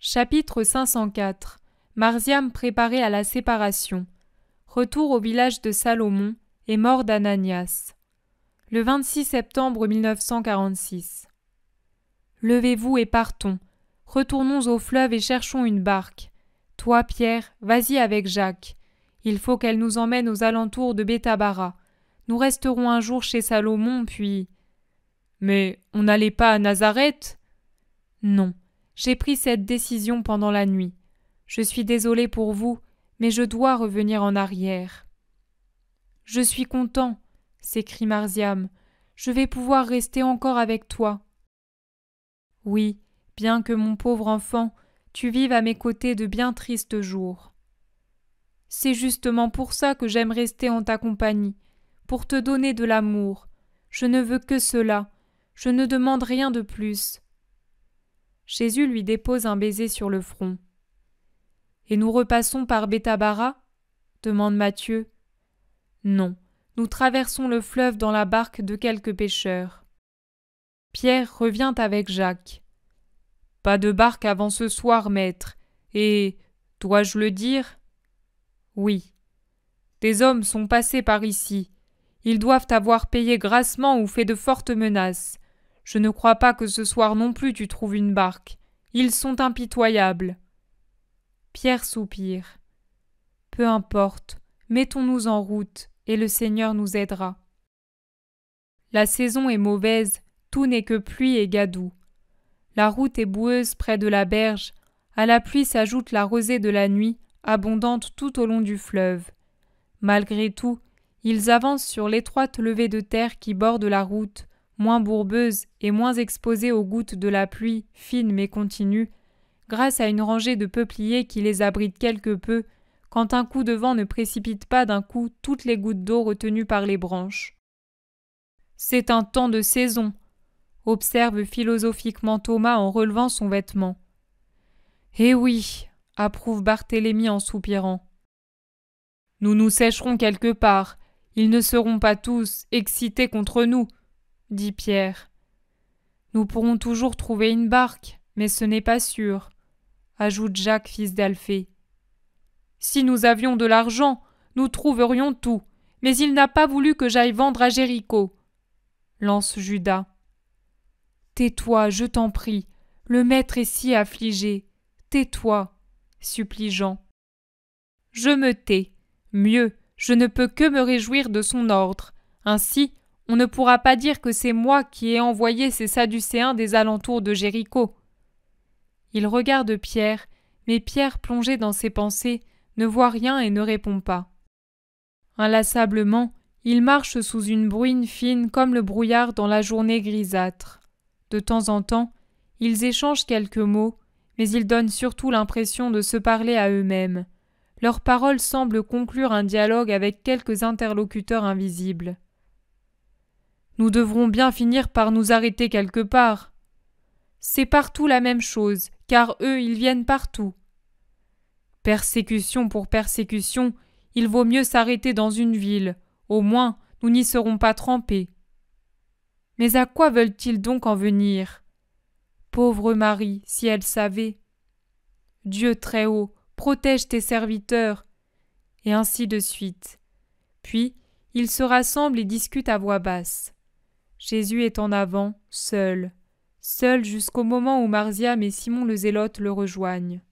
Chapitre 504. Marziam préparée à la séparation. Retour au village de Salomon et mort d'Ananias. Le 26 septembre 1946. Levez-vous et partons. Retournons au fleuve et cherchons une barque. Toi, Pierre, vas-y avec Jacques. Il faut qu'elle nous emmène aux alentours de Bethabara. Nous resterons un jour chez Salomon, puis... Mais on n'allait pas à Nazareth ? Non, j'ai pris cette décision pendant la nuit. Je suis désolée pour vous, mais je dois revenir en arrière. Je suis content, s'écrie Marziam. Je vais pouvoir rester encore avec toi. Oui, bien que mon pauvre enfant, tu vives à mes côtés de bien tristes jours. C'est justement pour ça que j'aime rester en ta compagnie, pour te donner de l'amour. Je ne veux que cela. Je ne demande rien de plus. Jésus lui dépose un baiser sur le front. « Et nous repassons par Bethabara » demande Matthieu. « Non, nous traversons le fleuve dans la barque de quelques pêcheurs. » Pierre revient avec Jacques. « Pas de barque avant ce soir, maître, et, dois-je le dire ? » ?»« Oui. Des hommes sont passés par ici. Ils doivent avoir payé grassement ou fait de fortes menaces. Je ne crois pas que ce soir non plus tu trouves une barque. Ils sont impitoyables. » Pierre soupire. « Peu importe, mettons-nous en route, et le Seigneur nous aidera. » La saison est mauvaise, tout n'est que pluie et gadou. La route est boueuse près de la berge, à la pluie s'ajoute la rosée de la nuit, abondante tout au long du fleuve. Malgré tout, ils avancent sur l'étroite levée de terre qui borde la route, moins bourbeuse et moins exposée aux gouttes de la pluie, fine mais continue, grâce à une rangée de peupliers qui les abrite quelque peu, quand un coup de vent ne précipite pas d'un coup toutes les gouttes d'eau retenues par les branches. « C'est un temps de saison », observe philosophiquement Thomas en relevant son vêtement. « Eh oui », approuve Barthélemy en soupirant. « Nous nous sécherons quelque part, ils ne seront pas tous excités contre nous, » dit Pierre. « Nous pourrons toujours trouver une barque, mais ce n'est pas sûr, » ajoute Jacques, fils d'Alphée. « Si nous avions de l'argent, nous trouverions tout, mais il n'a pas voulu que j'aille vendre à Jéricho, » lance Judas. « Tais-toi, je t'en prie, le maître est si affligé. Tais-toi, » supplie Jean. « Je me tais. Mieux, je ne peux que me réjouir de son ordre. Ainsi, on ne pourra pas dire que c'est moi qui ai envoyé ces Sadducéens des alentours de Jéricho. » Il regarde Pierre, mais Pierre, plongé dans ses pensées, ne voit rien et ne répond pas. Inlassablement, il marche sous une bruine fine comme le brouillard dans la journée grisâtre. De temps en temps, ils échangent quelques mots, mais ils donnent surtout l'impression de se parler à eux-mêmes. Leurs paroles semblent conclure un dialogue avec quelques interlocuteurs invisibles. « Nous devrons bien finir par nous arrêter quelque part. » « C'est partout la même chose, car eux, ils viennent partout. » « Persécution pour persécution, il vaut mieux s'arrêter dans une ville. Au moins, nous n'y serons pas trempés. » Mais à quoi veulent-ils donc en venir ? Pauvre Marie, si elle savait. Dieu très haut, protège tes serviteurs. Et ainsi de suite. Puis, ils se rassemblent et discutent à voix basse. Jésus est en avant, seul jusqu'au moment où Marziam et Simon le Zélote le rejoignent.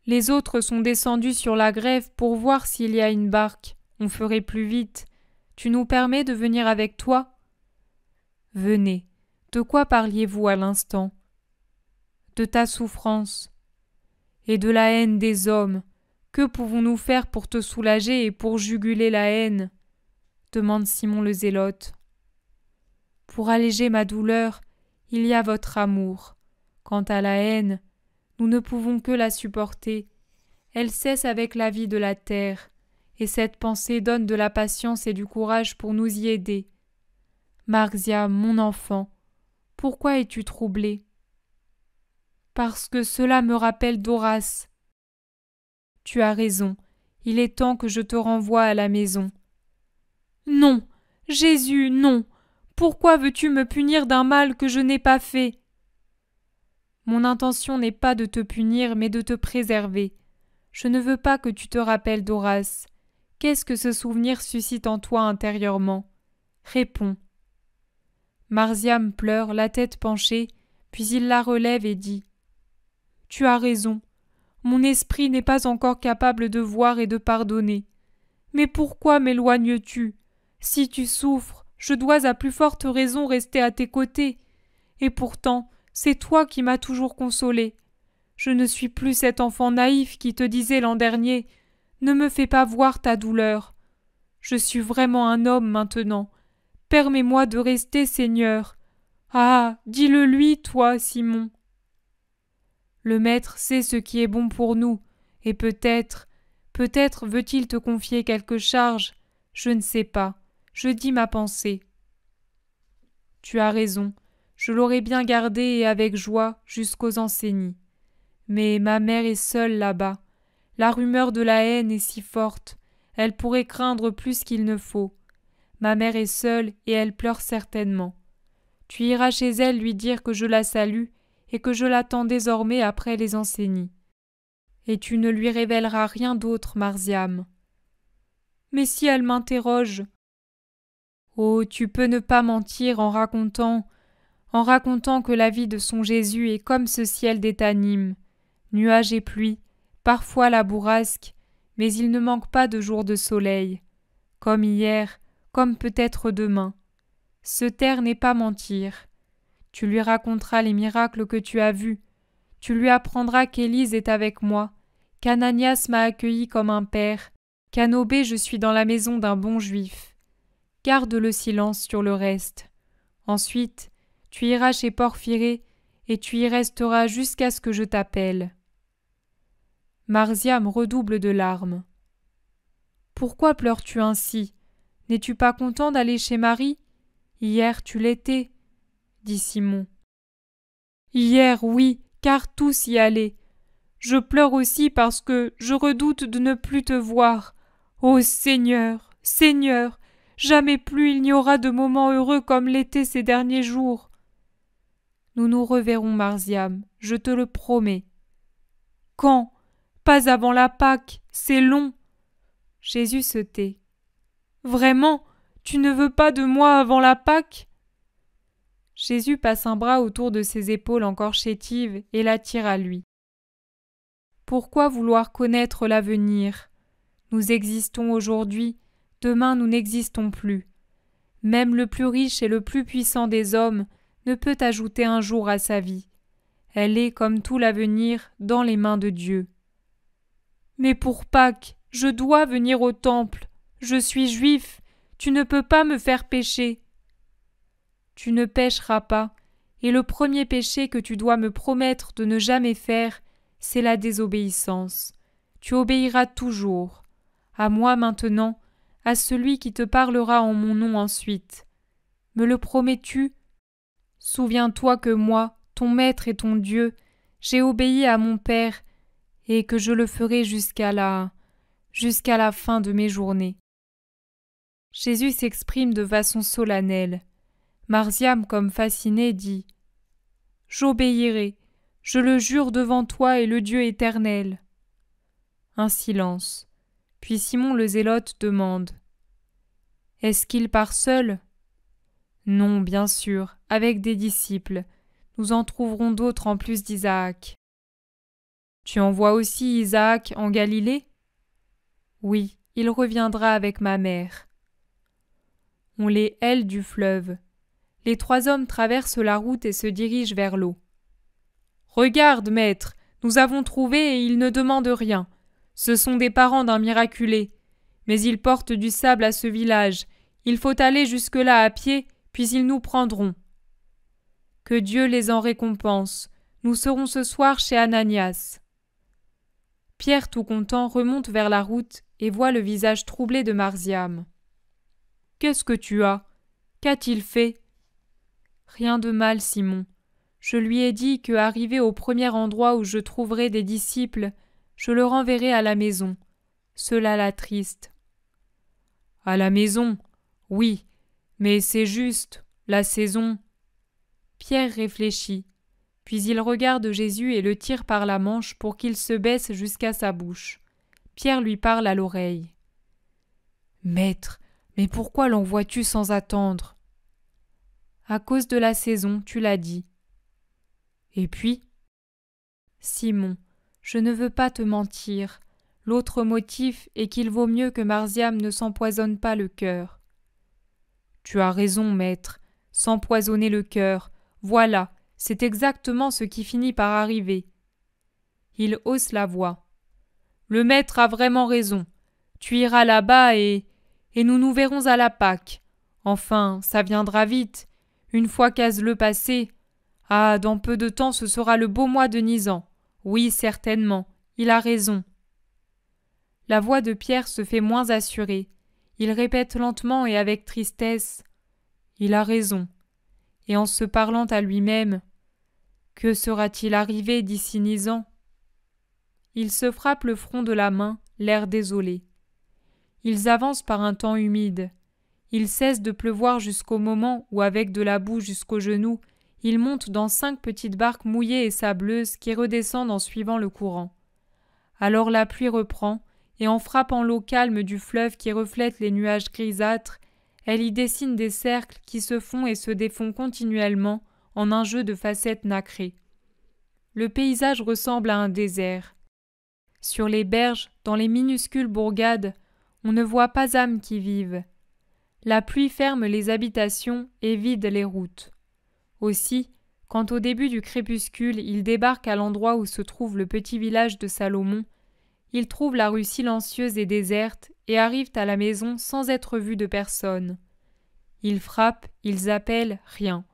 Les autres sont descendus sur la grève pour voir s'il y a une barque. On ferait plus vite. Tu nous permets de venir avec toi ? Venez. De quoi parliez-vous à l'instant ? De ta souffrance. Et de la haine des hommes. Que pouvons-nous faire pour te soulager et pour juguler la haine ? Demande Simon le Zélote. Pour alléger ma douleur, il y a votre amour. Quant à la haine, nous ne pouvons que la supporter. Elle cesse avec la vie de la terre, et cette pensée donne de la patience et du courage pour nous y aider. Marziam, mon enfant, pourquoi es-tu troublée ? Parce que cela me rappelle d'Horace. Tu as raison, il est temps que je te renvoie à la maison. Non, Jésus, non. Pourquoi veux-tu me punir d'un mal que je n'ai pas fait ? Mon intention n'est pas de te punir, mais de te préserver. Je ne veux pas que tu te rappelles d'Horace. Qu'est-ce que ce souvenir suscite en toi intérieurement? Réponds. » Marziam pleure, la tête penchée, puis il la relève et dit « Tu as raison. Mon esprit n'est pas encore capable de voir et de pardonner. Mais pourquoi m'éloignes-tu? Si tu souffres, je dois à plus forte raison rester à tes côtés. Et pourtant, c'est toi qui m'as toujours consolée. Je ne suis plus cet enfant naïf qui te disait l'an dernier « Ne me fais pas voir ta douleur. » Je suis vraiment un homme maintenant. Permets-moi de rester, Seigneur. Ah, dis-le lui, toi, Simon. Le Maître sait ce qui est bon pour nous, et peut-être veut-il te confier quelque charge. Je ne sais pas. Je dis ma pensée. Tu as raison. Je l'aurais bien gardé et avec joie jusqu'aux enseignes. Mais ma mère est seule là-bas. La rumeur de la haine est si forte. Elle pourrait craindre plus qu'il ne faut. Ma mère est seule et elle pleure certainement. Tu iras chez elle lui dire que je la salue et que je l'attends désormais après les enseignes. Et tu ne lui révéleras rien d'autre, Marziam. Mais si elle m'interroge? Oh, tu peux ne pas mentir en racontant que la vie de son Jésus est comme ce ciel d'Étanim, nuages et pluie, parfois la bourrasque, mais il ne manque pas de jours de soleil, comme hier, comme peut-être demain. Se taire n'est pas mentir. Tu lui raconteras les miracles que tu as vus. Tu lui apprendras qu'Élise est avec moi, qu'Ananias m'a accueilli comme un père, qu'à Nobé je suis dans la maison d'un bon juif. Garde le silence sur le reste. Ensuite, tu iras chez Porphyrée et tu y resteras jusqu'à ce que je t'appelle. Marziam redouble de larmes. Pourquoi pleures-tu ainsi? N'es-tu pas content d'aller chez Marie? Hier tu l'étais, dit Simon. Hier, oui, car tous y allaient. Je pleure aussi parce que je redoute de ne plus te voir. Ô Seigneur, Seigneur, jamais plus il n'y aura de moments heureux comme l'été ces derniers jours. Nous nous reverrons, Marziam, je te le promets. Quand? Pas avant la Pâque, c'est long. Jésus se tait. Vraiment, tu ne veux pas de moi avant la Pâque? Jésus passe un bras autour de ses épaules encore chétives et l'attire à lui. Pourquoi vouloir connaître l'avenir? Nous existons aujourd'hui, demain nous n'existons plus. Même le plus riche et le plus puissant des hommes ne peut ajouter un jour à sa vie. Elle est, comme tout l'avenir, dans les mains de Dieu. Mais pour Pâques, je dois venir au temple. Je suis juif, tu ne peux pas me faire pécher. Tu ne pécheras pas, et le premier péché que tu dois me promettre de ne jamais faire, c'est la désobéissance. Tu obéiras toujours. À moi maintenant, à celui qui te parlera en mon nom ensuite. Me le promets-tu? Souviens-toi que moi, ton Maître et ton Dieu, j'ai obéi à mon Père, et que je le ferai jusqu'à la fin de mes journées. Jésus s'exprime de façon solennelle. Marziam, comme fascinée, dit « J'obéirai, je le jure devant toi et le Dieu éternel. » Un silence. Puis Simon le Zélote demande « Est-ce qu'il part seul ?» Non, bien sûr, avec des disciples. Nous en trouverons d'autres en plus d'Isaac. Tu envoies aussi Isaac en Galilée? Oui, il reviendra avec ma mère. On les hèle du fleuve. Les trois hommes traversent la route et se dirigent vers l'eau. Regarde, maître, nous avons trouvé et ils ne demandent rien. Ce sont des parents d'un miraculé. Mais ils portent du sable à ce village. Il faut aller jusque-là à pied, puis ils nous prendront. Que Dieu les en récompense. Nous serons ce soir chez Ananias. Pierre, tout content, remonte vers la route et voit le visage troublé de Marziam. « Qu'est-ce que tu as? Qu'a-t-il fait ?» Rien de mal, Simon. Je lui ai dit que, arrivé au premier endroit où je trouverai des disciples, je le renverrai à la maison. Cela l'attriste. À la maison? Oui, mais c'est juste, la saison. Pierre réfléchit. Puis il regarde Jésus et le tire par la manche pour qu'il se baisse jusqu'à sa bouche. Pierre lui parle à l'oreille. « Maître, mais pourquoi l'envoies-tu sans attendre ?»« À cause de la saison, tu l'as dit. »« Et puis ?»« Simon, je ne veux pas te mentir. L'autre motif est qu'il vaut mieux que Marziam ne s'empoisonne pas le cœur. »« Tu as raison, maître. S'empoisonner le cœur, voilà, c'est exactement ce qui finit par arriver. » Il hausse la voix. « Le maître a vraiment raison. Tu iras là-bas et nous nous verrons à la Pâque. Enfin, ça viendra vite. Une fois qu'Az-le passé. Ah, dans peu de temps ce sera le beau mois de Nisan. Oui, certainement, il a raison. » La voix de Pierre se fait moins assurée. Il répète lentement et avec tristesse. Il a raison. Et en se parlant à lui-même. Que sera-t-il arrivé d'ici Nisan ? Il se frappe le front de la main, l'air désolé. Ils avancent par un temps humide. Il cesse de pleuvoir jusqu'au moment où, avec de la boue jusqu'aux genoux, ils montent dans 5 petites barques mouillées et sableuses qui redescendent en suivant le courant. Alors la pluie reprend, et en frappant l'eau calme du fleuve qui reflète les nuages grisâtres, elle y dessine des cercles qui se font et se défont continuellement en un jeu de facettes nacrées. Le paysage ressemble à un désert. Sur les berges, dans les minuscules bourgades, on ne voit pas âme qui vive. La pluie ferme les habitations et vide les routes. Aussi, quand au début du crépuscule, ils débarquent à l'endroit où se trouve le petit village de Salomon, ils trouvent la rue silencieuse et déserte et arrivent à la maison sans être vus de personne. Ils frappent, ils appellent, rien.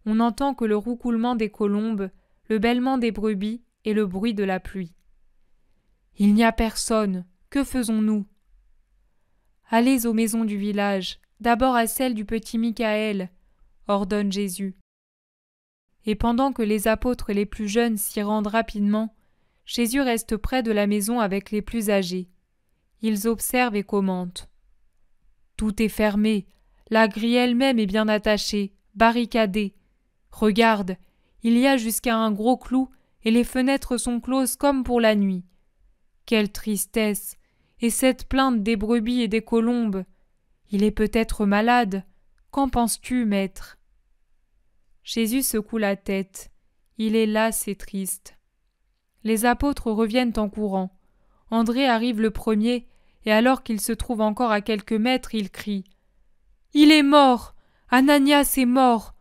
On n'entend que le roucoulement des colombes, le bêlement des brebis et le bruit de la pluie. « Il n'y a personne. Que faisons-nous » ? « Allez aux maisons du village, d'abord à celle du petit Michaël, » ordonne Jésus. Et pendant que les apôtres les plus jeunes s'y rendent rapidement, Jésus reste près de la maison avec les plus âgés. Ils observent et commentent. « Tout est fermé, la grille elle-même est bien attachée, barricadée. Regarde, il y a jusqu'à un gros clou et les fenêtres sont closes comme pour la nuit. Quelle tristesse! Et cette plainte des brebis et des colombes. Il est peut-être malade. Qu'en penses-tu, maître » Jésus secoue la tête. Il est las et triste. Les apôtres reviennent en courant. André arrive le premier, et alors qu'il se trouve encore à quelques mètres, il crie « Il est mort! Ananias est mort!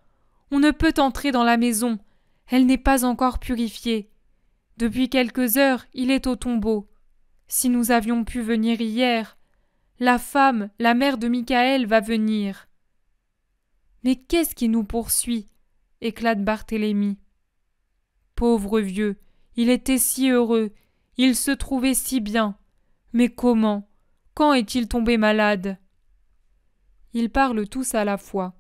On ne peut entrer dans la maison. Elle n'est pas encore purifiée. Depuis quelques heures, il est au tombeau. Si nous avions pu venir hier, la femme, la mère de Michaël, va venir. » « Mais qu'est-ce qui nous poursuit » éclate Barthélemy. « Pauvre vieux, il était si heureux, il se trouvait si bien. Mais comment? Quand est-il tombé malade ?» Ils parlent tous à la fois.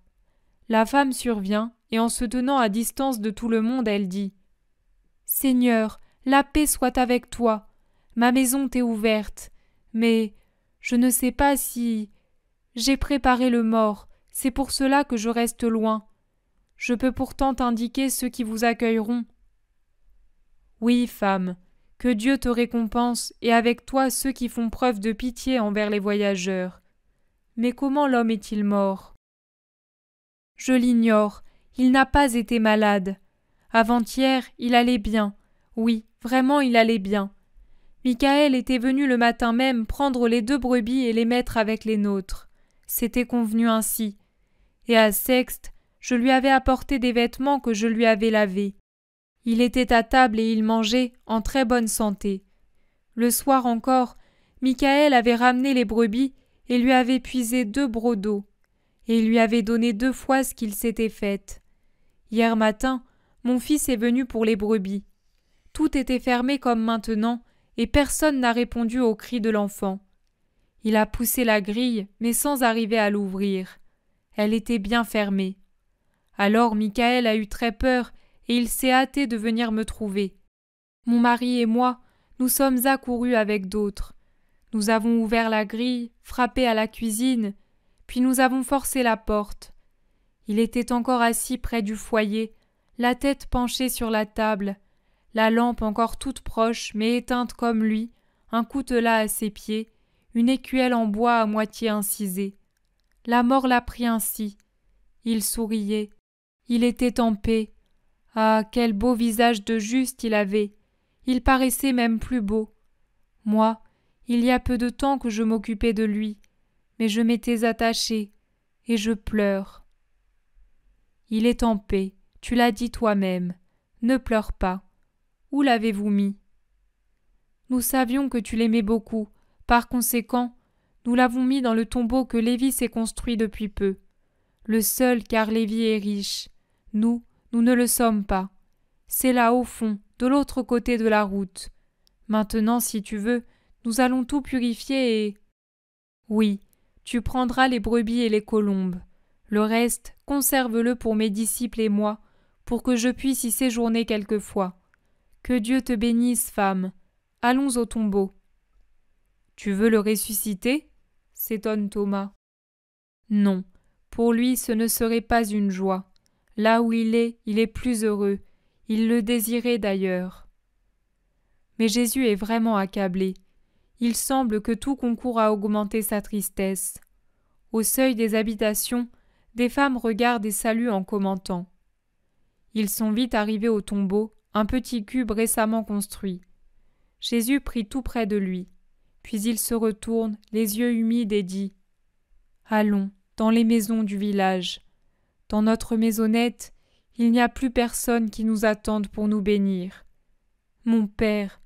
La femme survient, et en se tenant à distance de tout le monde, elle dit « Seigneur, la paix soit avec toi. Ma maison t'est ouverte, mais je ne sais pas si... J'ai préparé le mort, c'est pour cela que je reste loin. Je peux pourtant t'indiquer ceux qui vous accueilleront. » « Oui, femme, que Dieu te récompense et avec toi ceux qui font preuve de pitié envers les voyageurs. Mais comment l'homme est-il mort ? » ?»« Je l'ignore, il n'a pas été malade. Avant-hier, il allait bien. Oui, vraiment il allait bien. Michaël était venu le matin même prendre les 2 brebis et les mettre avec les nôtres. C'était convenu ainsi. Et à Sexte, je lui avais apporté des vêtements que je lui avais lavés. Il était à table et il mangeait en très bonne santé. Le soir encore, Michaël avait ramené les brebis et lui avait puisé 2 brocs d'eau. Et il lui avait donné 2 fois ce qu'il s'était fait. Hier matin, mon fils est venu pour les brebis. Tout était fermé comme maintenant, et personne n'a répondu aux cris de l'enfant. Il a poussé la grille, mais sans arriver à l'ouvrir. Elle était bien fermée. Alors Michaël a eu très peur, et il s'est hâté de venir me trouver. Mon mari et moi, nous sommes accourus avec d'autres. Nous avons ouvert la grille, frappé à la cuisine, puis nous avons forcé la porte. Il était encore assis près du foyer, la tête penchée sur la table, la lampe encore toute proche mais éteinte comme lui, un coutelas à ses pieds, une écuelle en bois à moitié incisée. La mort l'a pris ainsi. Il souriait. Il était en paix. Ah, quel beau visage de juste il avait. Il paraissait même plus beau. Moi, il y a peu de temps que je m'occupais de lui, mais je m'étais attachée, et je pleure. Il est en paix, tu l'as dit toi-même. Ne pleure pas. Où l'avez-vous mis? Nous savions que tu l'aimais beaucoup. Par conséquent, nous l'avons mis dans le tombeau que Lévi s'est construit depuis peu. Le seul car Lévi est riche. Nous ne le sommes pas. C'est là au fond, de l'autre côté de la route. Maintenant, si tu veux, nous allons tout purifier et... Oui, tu prendras les brebis et les colombes. Le reste, conserve-le pour mes disciples et moi, pour que je puisse y séjourner quelquefois. Que Dieu te bénisse, femme. Allons au tombeau. Tu veux le ressusciter? S'étonne Thomas. Non, pour lui ce ne serait pas une joie. Là où il est plus heureux. Il le désirait d'ailleurs. Mais Jésus est vraiment accablé. Il semble que tout concourt à augmenter sa tristesse. Au seuil des habitations, des femmes regardent et saluent en commentant. Ils sont vite arrivés au tombeau, un petit cube récemment construit. Jésus prit tout près de lui. Puis il se retourne, les yeux humides, et dit « Allons, dans les maisons du village. Dans notre maisonnette, il n'y a plus personne qui nous attende pour nous bénir. Mon Père,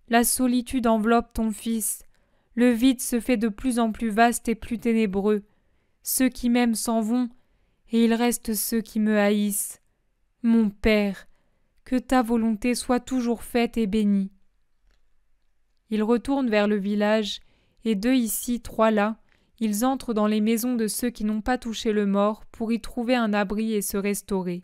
la solitude enveloppe ton Fils, le vide se fait de plus en plus vaste et plus ténébreux. Ceux qui m'aiment s'en vont, et il reste ceux qui me haïssent. Mon Père, que ta volonté soit toujours faite et bénie. » Ils retournent vers le village, et 2 ici, 3 là, ils entrent dans les maisons de ceux qui n'ont pas touché le mort pour y trouver un abri et se restaurer.